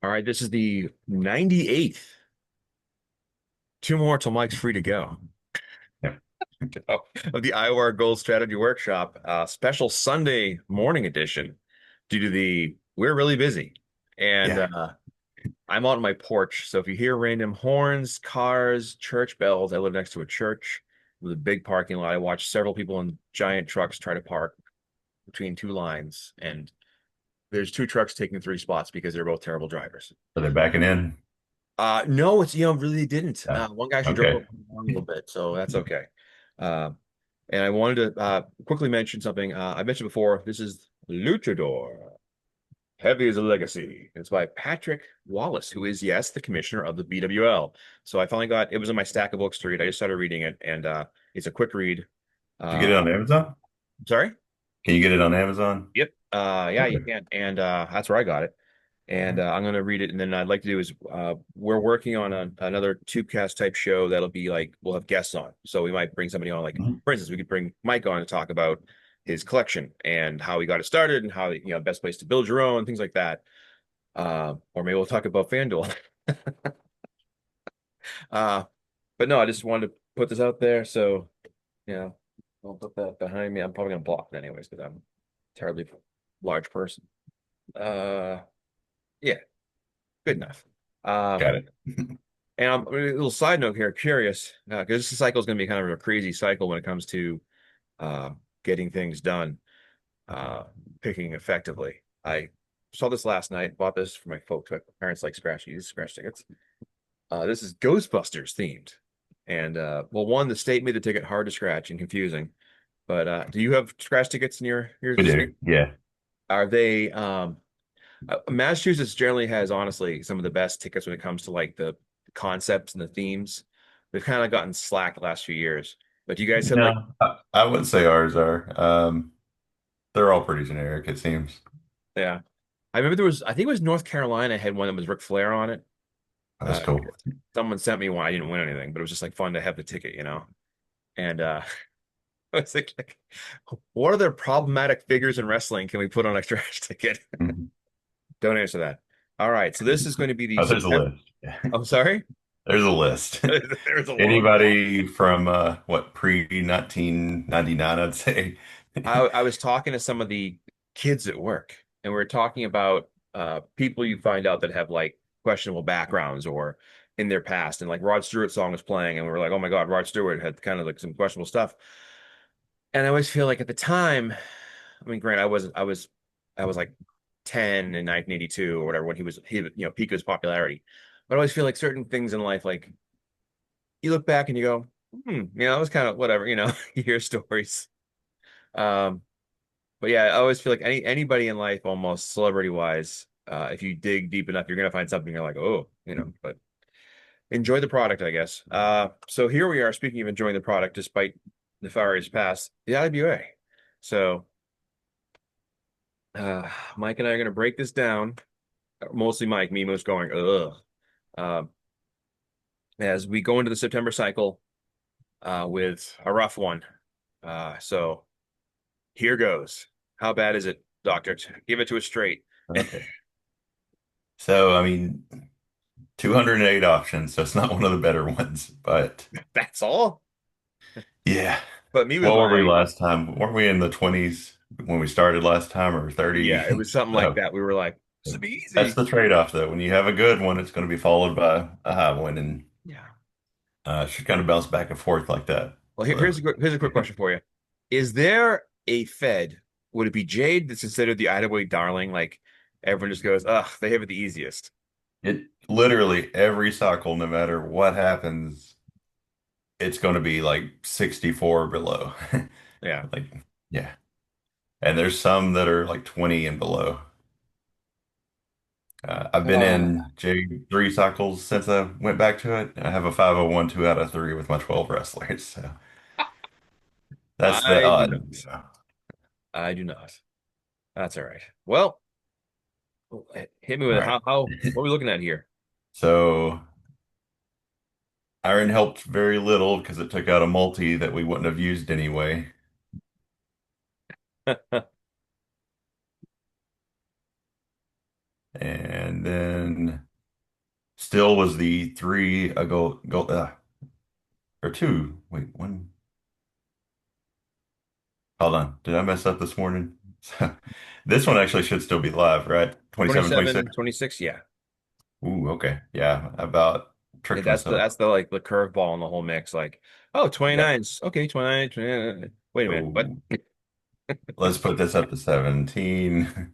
All right, this is the 98th. Two more till Mike's free to go. Yeah. Of the IWAR Gold Strategy Workshop, special Sunday morning edition due to the we're really busy. And Yeah. I'm out on my porch. So if you hear random horns, cars, church bells, I live next to a church with a big parking lot. I watch several people in giant trucks try to park between two lines. And there's two trucks taking three spots because they're both terrible drivers. Are they backing in? No, it's really didn't. Yeah. One guy actually drove Okay. up a little bit, so that's okay. Uh, and I wanted to quickly mention something. I mentioned before, this is Luchador, Heavy as a Legacy. It's by Patrick Wallace, who is, yes, the commissioner of the BWL. So I finally got it was in my stack of books to read. I just started reading it, and it's a quick read. Did you get it Uh, on Amazon? sorry? Can you get it on Amazon? Yep. Yeah, you Okay. can. And that's where I got it. And I'm going to read it. And then I'd like to do is we're working on another Tubecast type show that'll be like we'll have guests on. So we might bring somebody on, like Mhm. for instance, we could bring Mike on to talk about his collection and how he got it started and how best place to build your own things like that. Or maybe we'll talk about FanDuel. uh, but no, I just wanted to put this out there. So yeah, I'll put that behind me. I'm probably gonna block it anyways because I'm a terribly large person. Uh, yeah, good enough. Um, Got it. And I'm a little side note here, curious, because this cycle is going to be kind of a crazy cycle when it comes to uh, getting things done, uh, picking effectively. I saw this last night, bought this for my folks. My parents like scratch tickets. This is Ghostbusters themed. And well, one, the state made the ticket hard to scratch and confusing. But do you have scratch tickets in your We state? do. Yeah. Are they Massachusetts generally has honestly some of the best tickets when it comes to like the concepts and the themes. They've kind of gotten slack the last few years. But you guys have like, No, I wouldn't say ours are. They're all pretty generic, it seems. yeah. I remember I think it was North Carolina had one that was Ric Flair on it. Oh, that's Uh, cool. someone sent me one. I didn't win anything, but it was just like fun to have the ticket. And I was like, what other problematic figures in wrestling can we put on a trash ticket? Mhm. Don't answer that. All right. So this is going to be the Oh, there's a September. list. Yeah. I'm sorry. There's a list. There's a long. Anybody from what pre-1999, I'd say. I was talking to some of the kids at work, and we are talking about people you find out that have like questionable backgrounds or in their past, and like Rod Stewart's song was playing, and we were like, oh my God, Rod Stewart had kind of like some questionable stuff. And I always feel like at the time, I mean, granted, I was like 10 in 1982 or whatever when he peak of his popularity. But I always feel like certain things in life, like you look back and you go, it was kind of whatever, you hear stories. Um, But yeah, I always feel like anybody in life, almost celebrity wise, if you dig deep enough, you're gonna find something you're like, oh, but enjoy the product, I guess. So here we are, speaking of enjoying the product, despite nefarious past, the IWA. So Mike and I are gonna break this down. Mostly Mike, me most going, ugh. Uh, as we go into the September cycle with a rough one. So here goes. How bad is it, Doctor? Give it to us straight. Okay. So, I mean, 208 options, so it's not one of the better ones, but That's all. yeah. But me with What were we my last time? Weren't we in the 20s when we started last time or 30? Yeah, it was something like So that. We were like, this would be that's easy. the trade-off, though. When you have a good one, it's going to be followed by a high one, and Yeah. it should kind of bounce back and forth like that. Well, So, here's a quick question for you. Is there a Fed? Would it be Jade that's considered the Idaho darling? Like everyone just goes, ugh, they have it the easiest. it literally every cycle, no matter what happens, it's going to be like 64 below. Yeah. Like, yeah. And there's some that are like 20 and below. I've been Uh, in J three cycles since I went back to it. I have a 501 2 out of 3 with my 12 wrestlers. So that's the I do odd. not. I do not. That's all right. Well, hit me with All it. right. What are we looking at here? So iron helped very little because it took out a multi that we wouldn't have used anyway. And then still was the three a gold or two. Wait, one. Hold on. Did I mess up this morning? So, this one actually should still be live, right? 27, 27, 26. 26. Yeah. Ooh, okay. Yeah, I about Yeah, tricked that's the myself. that's the like the curveball in the whole mix. Like, oh, Yeah. 29's okay, 29, 29. Wait a minute. What? Oh, let's put this up to 17.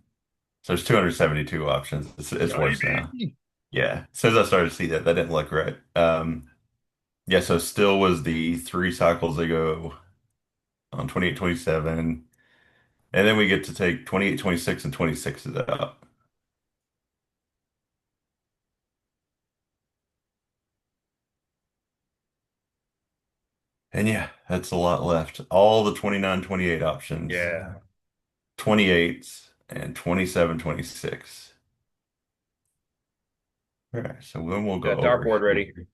So there's 272 options. It's worse now. Baby. Yeah. As soon as I started to see that, that didn't look right. Yeah, so still was the three cycles ago on 28, 27. And then we get to take 28, 26, and 26 is out. And yeah, that's a lot left. All the 29, 28 options, Yeah. 28s, and 27, 26. All right, so then we'll go Got over dartboard ready. here.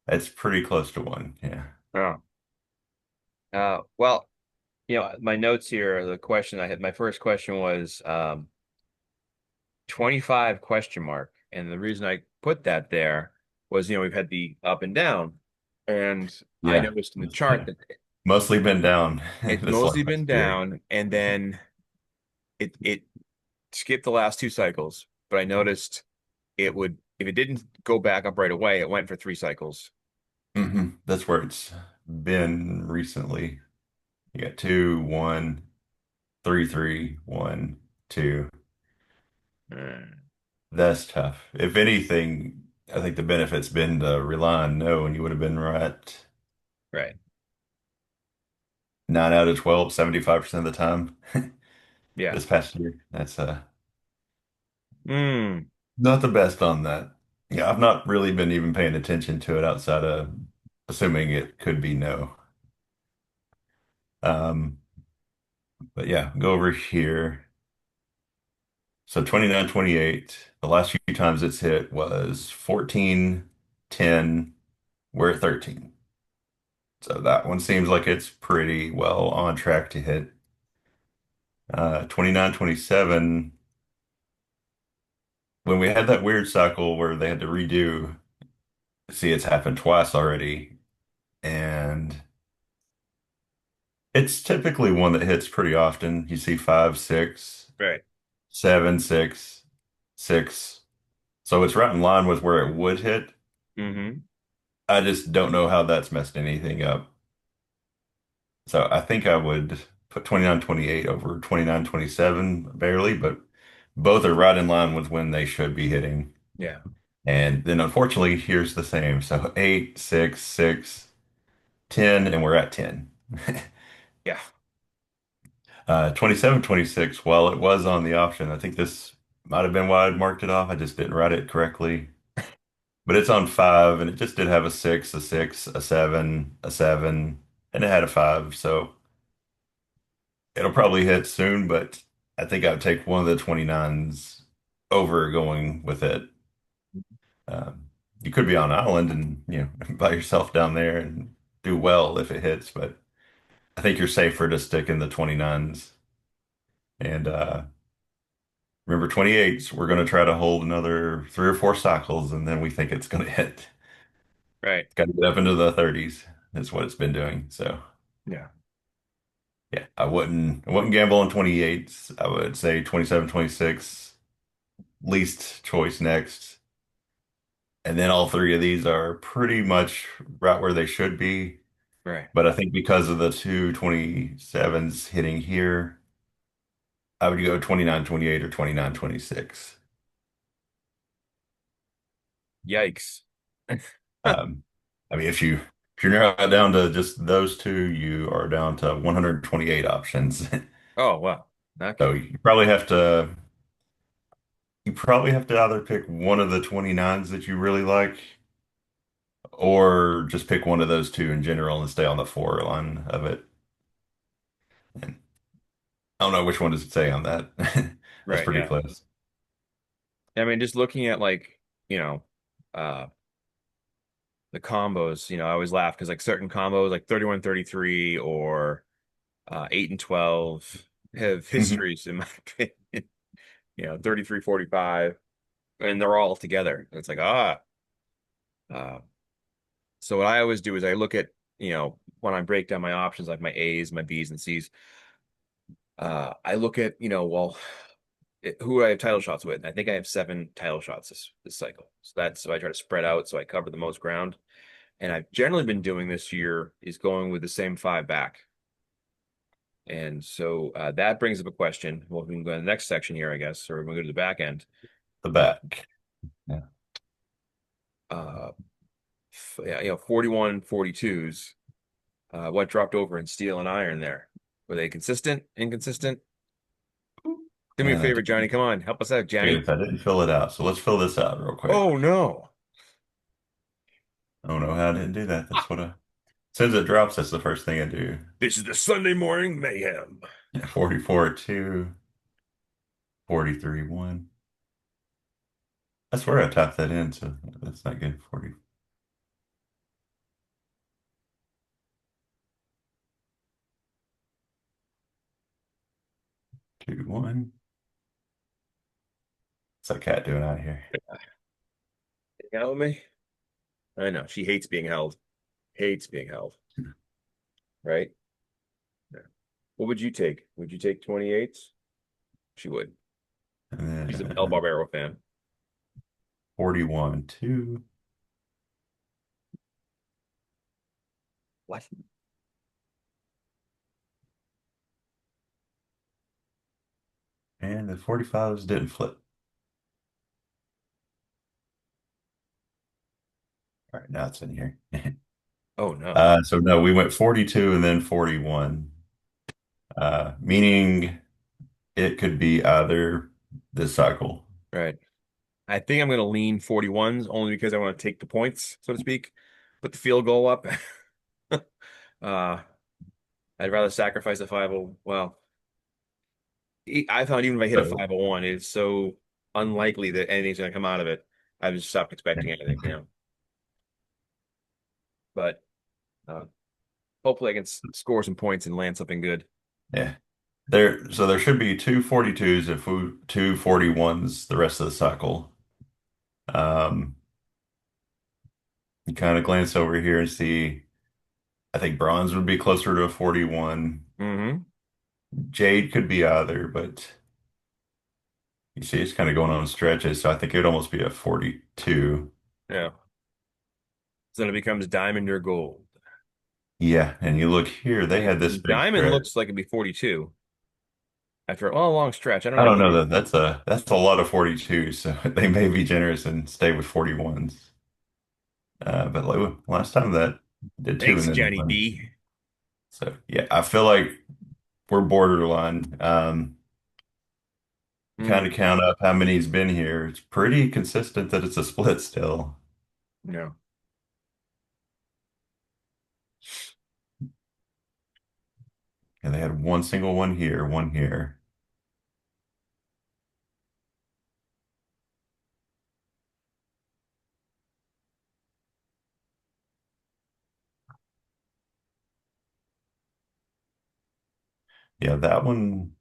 That's pretty close to one. Yeah. Oh. Well, my notes here, the question I had, my first question was 25 question mark. And the reason I put that there was, we've had the up and down. And I Yeah. noticed in the chart that Mostly been down it's this mostly last been year. down, and then it skipped the last two cycles. But I noticed it would, if it didn't go back up right away, it went for three cycles. That's where it's been recently. You got two, one, three, three, one, two. Mm, That's tough. If anything, I think the benefit's been to rely on no, and you would have been right right. 9 out of 12, 75% of the time Yeah. this past year. That's Mm, not the best on that. Yeah, I've not really been even paying attention to it outside of assuming it could be no. Um, but yeah, go over here. So 29, 28. The last few times it's hit was 14, 10. We're at 13. So that one seems like it's pretty well on track to hit. 29, 27. When we had that weird cycle where they had to redo, see, it's happened twice already. And it's typically one that hits pretty often. You see five, six, right. seven, six, six. So it's right in line with where it would hit. Hmm. I just don't know how that's messed anything up. So I think I would put 29, 28 over 29, 27 barely, but both are right in line with when they should be hitting. Yeah. And then unfortunately, here's the same. So 8, 6, 6, 10, and we're at 10. Yeah. 27, 26, while it was on the option, I think this might have been why I'd marked it off. I just didn't write it correctly. But it's on five, and it just did have a six, a seven, a seven, and it had a five. So it'll probably hit soon, but I think I'd take one of the 29s over going with it. You could be on an island and, by yourself down there and do well if it hits, but I think you're safer to stick in the 29s. And remember, 28s, we're going to try to hold another three or four cycles, and then we think it's going to hit. Right. Got to get up into the 30s. That's what it's been doing. So, Yeah. yeah, I wouldn't gamble on 28s. I would say 27, 26, least choice next. And then all three of these are pretty much right where they should be. Right. But I think because of the two 27s hitting here, I would go 29, 28 or 29, 26. Yikes. Um, I mean, if you narrow it down to just those two, you are down to 128 options. Oh, wow. So Okay. you probably have to either pick one of the 29s that you really like, or just pick one of those two in general and stay on the four line of it. And I don't know which one does it say on that. That's Right. pretty Yeah. close. I mean, just looking at like, uh the combos, I always laugh because like certain combos like 31, 33 or 8 and 12 have Mhm. histories in my opinion. 33, 45. and they're all together. And it's like, uh, so what I always do is I look at, when I break down my options, like my A's, my B's and C's, I look at, well, who do I have title shots with? I think I have 7 title shots this cycle. So I try to spread out so I cover the most ground. And I've generally been doing this year is going with the same 5 back. And so that brings up a question. Well, we can go to the next section here, I guess, or we can go to the back end. The Uh, back. Yeah. uh, yeah, 41, 42s. What dropped over in steel and iron there? Were they consistent, inconsistent? Do me a And I favor, Johnny. Come on, help us out, Johnny. if I didn't fill it out. So let's fill this out real quick. Oh no. I don't know how I didn't do that. That's what I, as soon as it drops, that's the first thing I do. This is the Sunday morning mayhem. Yeah, 44, 2, 43, 1. I swear I typed that in, so that's not good. 42, 1. What's that cat doing out here? You know me? I know. She hates being held. Hates being held. Right? Yeah. What would you take? Would you take 28s? She would. And She's an El then Barbero fan. 41, 2. What? And the 45s didn't flip. All right, now it's in here. Oh no. So no, we went 42 and then 41, meaning it could be either this cycle. Right. I think I'm going to lean 41s only because I want to take the points, so to speak, put the field goal up. uh, I'd rather sacrifice a 50. Well, I found even if I hit a So, 501, it's so unlikely that anything's going to come out of it. I've just stopped expecting anything. But uh, hopefully I can score some points and land something good. yeah. So there should be two 42s and two 41s the rest of the cycle. Um, you kind of glance over here and see, I think bronze would be closer to a 41. Hmm. Jade could be either, but you see it's kind of going on stretches, so I think it would almost be a 42. Yeah. So then it becomes diamond or gold. Yeah, and you look here, they had this And big diamond stretch. looks like it'd be 42 after a long stretch. I don't I know don't what know they. that that's a lot of 42, so they may be generous and stay with 41s. But like, last time that did two Thanks, and then Johnny one. B. So yeah, I feel like we're borderline. Mm, Kind of count up how many he's been here. It's pretty consistent that it's a split still. no. And they had one single one here, one here. Yeah, that one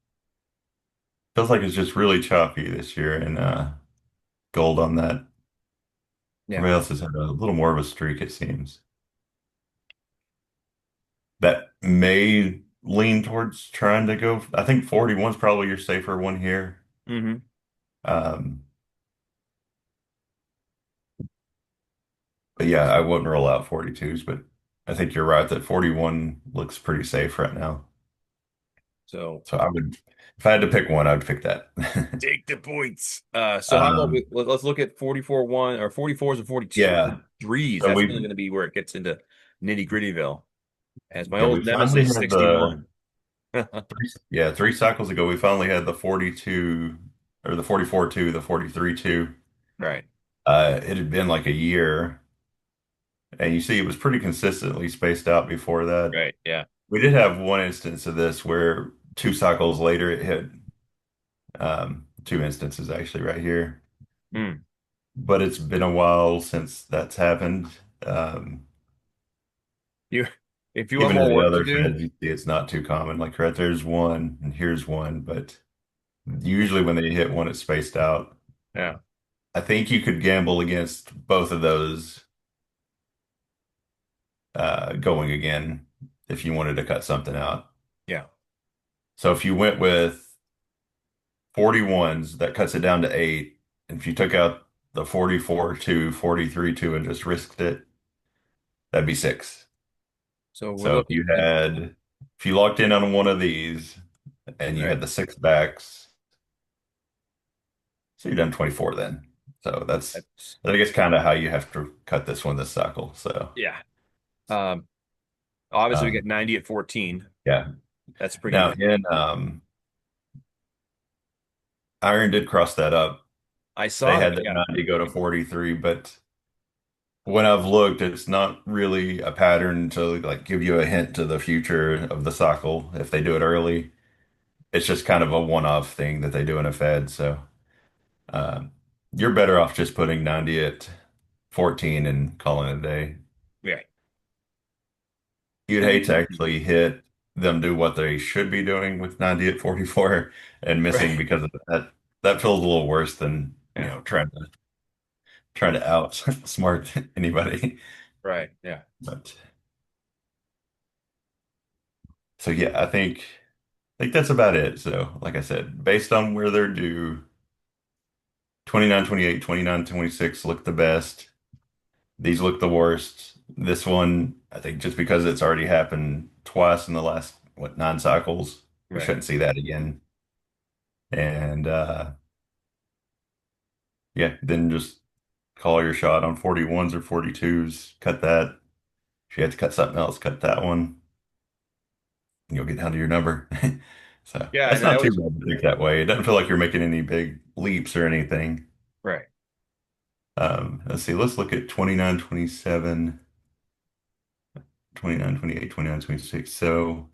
feels like it's just really choppy this year, and gold on that. Yeah. Everybody else has had a little more of a streak, it seems. That may lean towards trying to go. I think 41's probably your safer one here. Hmm. Um, but yeah, I wouldn't rule out 42s, but I think you're right that 41 looks pretty safe right now. So So I would, if I had to pick one, I'd pick that. take the points. So how about Um, let's look at 44 1 or 44s and 42 yeah. threes. So That's really we, going to be where it gets into nitty grittyville. As my yeah, we old finally nemesis, had 61. yeah, 3 cycles ago, we finally had the 42 or the 44 2, the 43 2. Right, It had been like a year, and you see it was pretty consistently spaced out before that. right, yeah. We did have one instance of this where 2 cycles later it hit, two instances actually right here. Mm. But it's been a while since that's happened. Um, You, if you want Even in more the work to other do, feds, you see it's not too common. Like right there's one and here's one, but usually when they hit one, it's spaced out. yeah. I think you could gamble against both of those going again if you wanted to cut something out. Yeah. So if you went with 41s, that cuts it down to eight. And if you took out the 44 2, 43 2, and just risked it, that'd be six. So we're So if looking you at had, if you locked in on one of these and you right. had the six backs, so you're done 24 then. So That's I think it's kind of how you have to cut this one this cycle. So, yeah. Um, Obviously we get um, 90 at 14. yeah. That's Now pretty. in Iron did cross that up. I They saw had that. that Yeah. 90 go to 43, but when I've looked, it's not really a pattern to like give you a hint to the future of the cycle if they do it early. It's just kind of a one-off thing that they do in a Fed. So um, you're better off just putting 90 at 14 and calling it a day. Yeah. You'd And hate to actually hit them do what they should be doing with 90 at 44 and right. missing because of that. That feels a little worse than, Yeah. trying to outsmart anybody. Right. Yeah. But so yeah, I think that's about it. So, like I said, based on where they're due, 29, 28, 29, 26 look the best. These look the worst. This one, I think just because it's already happened twice in the last, what, nine cycles, we Right. shouldn't see that again. And yeah, then just call your shot on 41s or 42s. Cut that. If you have to cut something else, cut that one. And you'll get down to your number. So Yeah. that's And I not too always bad to think that way. It doesn't feel like you're making any big leaps or anything. right. Let's see, let's look at 29, 27, 29, 28, 29, 26. So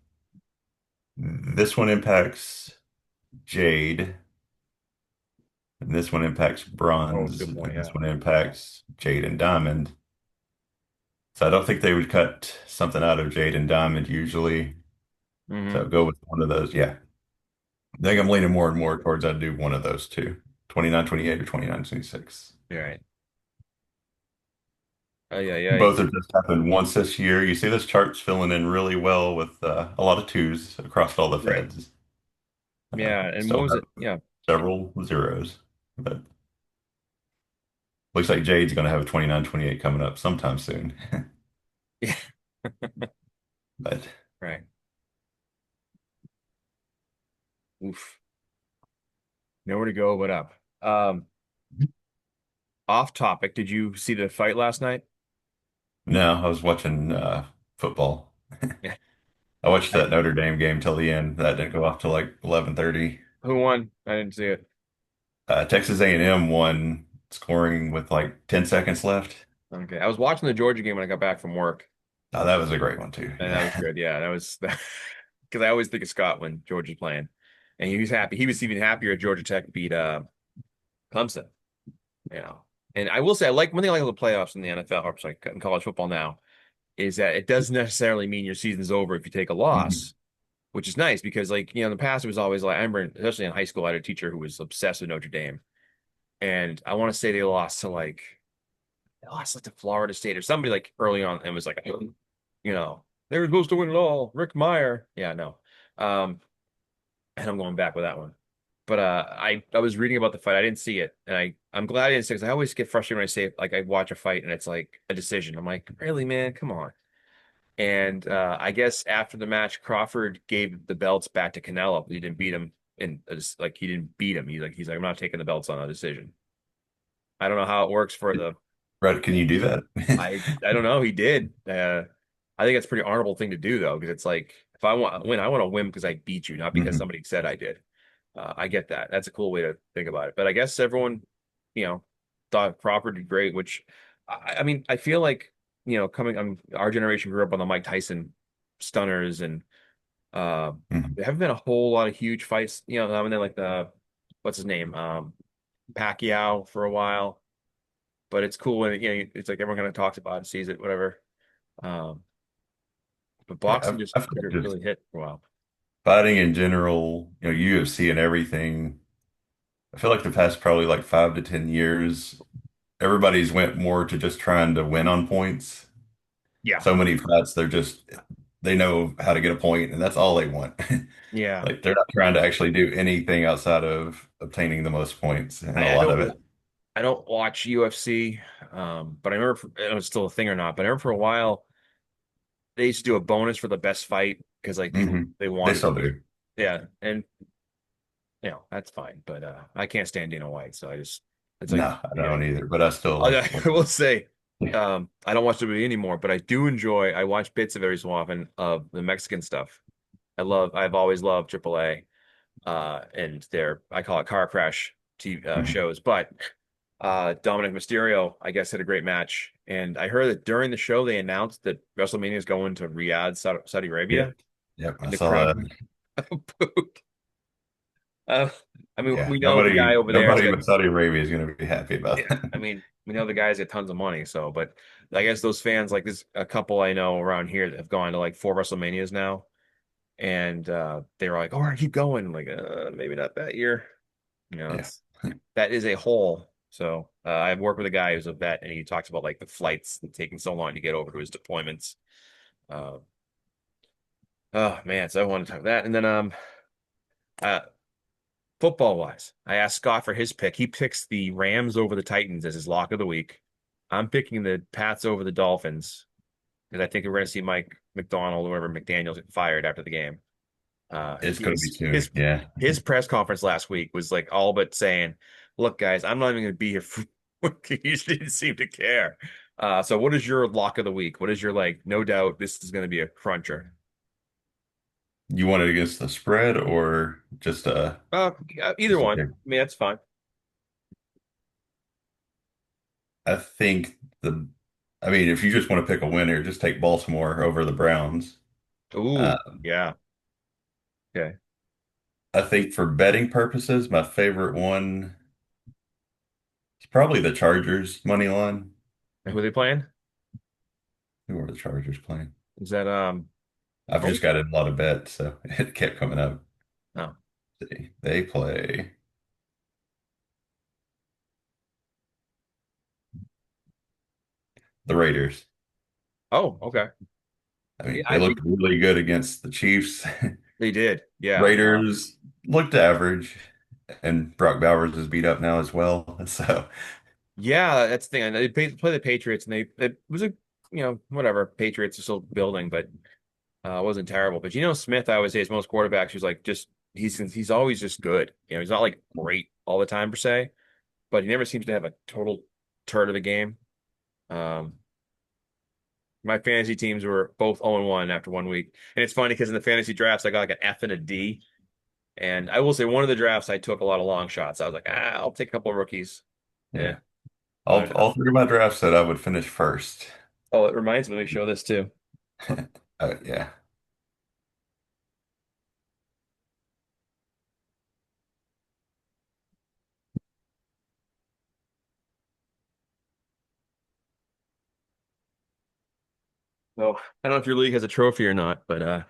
this one impacts Jade, and this one impacts Oh, Bronze, good and point. this Yeah. one impacts Jade and Diamond. So I don't think they would cut something out of Jade and Diamond usually. Hmm. So go with one of those. Yeah. I think I'm leaning more and more towards I'd do one of those two. 29, 28 or 29, 26. Right. Oh yeah. Yeah. Both have just happened once this year. You see this chart's filling in really well with a lot of twos across all the Right. feds. Yeah. And what Still was it? have Yeah. several zeros, but looks like Jade's going to have a 29, 28 coming up sometime soon. Yeah. But Right. Oof. Nowhere to go but up. Off topic. Did you see the fight last night? no, I was watching football. Yeah. I watched I, that Notre Dame game till the end. That didn't go off till like 11:30. who won? I didn't see it. Texas A&M won scoring with like 10 seconds left. Okay. I was watching the Georgia game when I got back from work, Oh, that was a great one too. and that was Yeah. good. Yeah, that was because I always think of Scott when Georgia's playing, and he was happy. He was even happier at Georgia Tech beat Clemson. You know, and I will say I like one thing I like about the playoffs in the NFL, or sorry, in college football now, is that it doesn't necessarily mean your season's over if you take a Mhm. loss, which is nice because in the past it was always like I remember, especially in high school, I had a teacher who was obsessed with Notre Dame, and I want to say they lost like to Florida State or somebody like early on, and was like, they were supposed to win it all. Rick Meyer, yeah, no, um, and I'm going back with that one. But I was reading about the fight. I didn't see it, and I'm glad I didn't see it because I always get frustrated when I say like I watch a fight and it's like a decision. I'm like, really, man, come on. And I guess after the match, Crawford gave the belts back to Canelo. He didn't beat him, and like he didn't beat him. He's like, I'm not taking the belts on a decision. I don't know how it works for the. Right, can you do that? I don't know. He did. I think it's a pretty honorable thing to do though, because it's like if I want to win, I want to win because I beat you, not because Mhm. somebody said I did. I get that. That's a cool way to think about it. But I guess everyone, you know, thought Crawford did great, which I mean, I feel like, our generation grew up on the Mike Tyson stunners and Mhm. there haven't been a whole lot of huge fights, and then like what's his name? Pacquiao for a while. But it's cool when it's like everyone kind of talks about it, sees it, whatever. Um, but Yeah, boxing just I feel like never just really hit for a while. fighting in general, UFC and everything. I feel like the past probably like 5 to 10 years, everybody's went more to just trying to win on points. Yeah. So many fights, they know how to get a point, and that's all they want. Yeah. Like they're not trying to actually do anything outside of obtaining the most points, and a I lot of don't it. I don't watch UFC, but I remember I don't know if it's still a thing or not, but I remember for a while they used to do a bonus for the best fight because like people they They wanted still to, do. yeah, and that's fine, but I can't stand Dana White, so I just it's like No, I yeah. don't either, but I still like I watching will say, it. I don't watch WWE anymore, but I do enjoy. I watch bits of every so often of the Mexican stuff. I've always loved AAA, and their I call it car crash TV, Mhm. shows. But Dominic Mysterio, I guess, had a great match, and I heard that during the show they announced that WrestleMania is going to Riyadh, Saudi Yeah. Arabia, Yep. I and the saw crowd that. booed. Uh, I mean, Yeah. we know the guy Nobody, over there has nobody got but Saudi Arabia is going to be happy yeah, about that. I mean, we know the guys get tons of money, so but I guess those fans like this a couple I know around here that have gone to like four WrestleManias now, and they were like, "Oh, we're gonna keep going." Like, maybe not that year. Yeah. It's that is a hole. So I've worked with a guy who's a vet, and he talks about like the flights and taking so long to get over to his deployments. Uh, oh man, so I want to talk that, and then uh, football wise, I asked Scott for his pick. He picks the Rams over the Titans as his lock of the week. I'm picking the Pats over the Dolphins because I think we're going to see Mike McDonald or whatever McDaniels get fired after the game. It's going to be His soon. his Yeah. his press conference last week was like all but saying, "Look, guys, I'm not even going to be here." He just didn't seem to care. So what is your lock of the week? What is your like? No doubt this is going to be a cruncher. You want it against the spread or Either just a one. pick? I mean, that's fine. I think I mean, if you just want to pick a winner, just take Baltimore over the Browns. Uh, Ooh, yeah. Okay. I think for betting purposes, my favorite one is probably the Chargers money line. And who are they playing? Who are the Chargers playing? Is that I've just Colts? got in a lot of bets, so it kept coming up. Oh. They play the Raiders. Oh, okay. I Yeah, mean, they looked really good against the Chiefs. they did. Yeah. Raiders looked average, and Brock Bowers is beat up now as well. So, Yeah, that's the thing. And they play the Patriots, and it was a whatever. Patriots are still building, but it wasn't terrible. But Smith, I always say, is most quarterbacks who's like just he's always just good. He's not like great all the time per se, but he never seems to have a total turd of a game. Um, my fantasy teams were both 0-1 after 1 week, and it's funny because in the fantasy drafts I got like an F and a D. And I will say one of the drafts I took a lot of long shots. I was like, I'll take a couple of rookies. Yeah. yeah, But all three of my drafts said I would finish first. oh, it reminds me to show this too. Yeah, So I don't know if your league has a trophy or not, but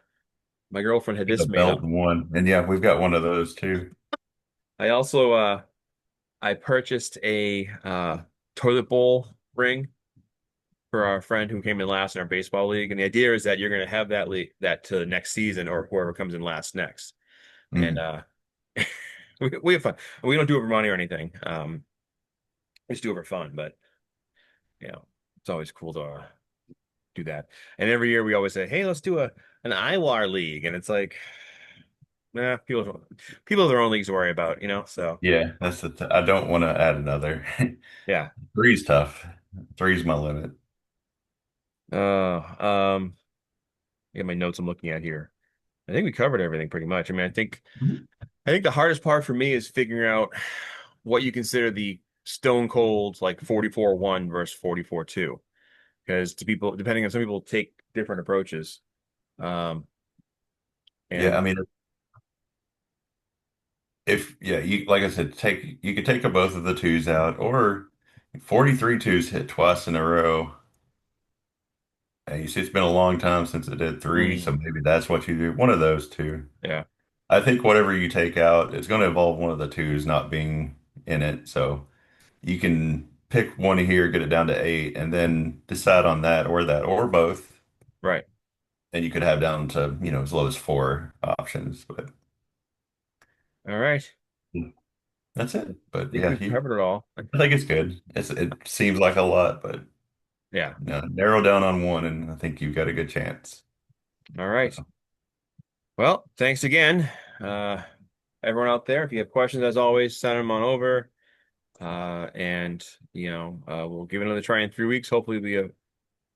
my girlfriend had the this made belt up. one, and yeah, we've got one of those too. I also I purchased a toilet bowl ring for our friend who came in last in our baseball league, and the idea is that you're going to have that league that to the next season or whoever comes in last next. And Mm. we have fun. We don't do it for money or anything. We just do it for fun, but it's always cool to do that. And every year we always say, "Hey, let's do an IWAR league," and it's like, nah, people have their own leagues to worry about, So Yeah, that's I don't want to add another. yeah. Three's tough. Three's my limit. Um, I got my notes I'm looking at here. I think we covered everything pretty much. I mean, I think the hardest part for me is figuring out what you consider the stone cold like 44-1 versus 44-2. Because to people, depending on some people take different approaches. Um, Yeah, and I mean, if yeah, you like I said, you could take both of the twos out, or 43 twos hit twice in a row. And you see, it's been a long time since it did three, so mm, maybe that's what you do. One of those two. yeah. I think whatever you take out, it's going to involve one of the twos not being in it. So you can pick one here, get it down to eight, and then decide on that, or both. Right. And you could have down to, as low as four options. But All right. that's it. I But think yeah, we've covered it all. I think it's good. It seems like a lot, but Yeah. narrow down on one, and I think you've got a good chance. All right. Well, thanks again. Uh, Everyone out there, if you have questions, as always, send them on over. And we'll give it another try in 3 weeks. Hopefully, it'll be a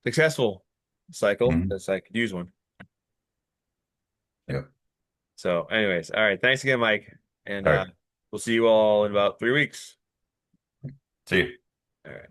successful cycle. Mhm. That's I could use one. Yep. So, anyways, all right. Thanks again, Mike. And All right. we'll see you all in about 3 weeks. See you. All right.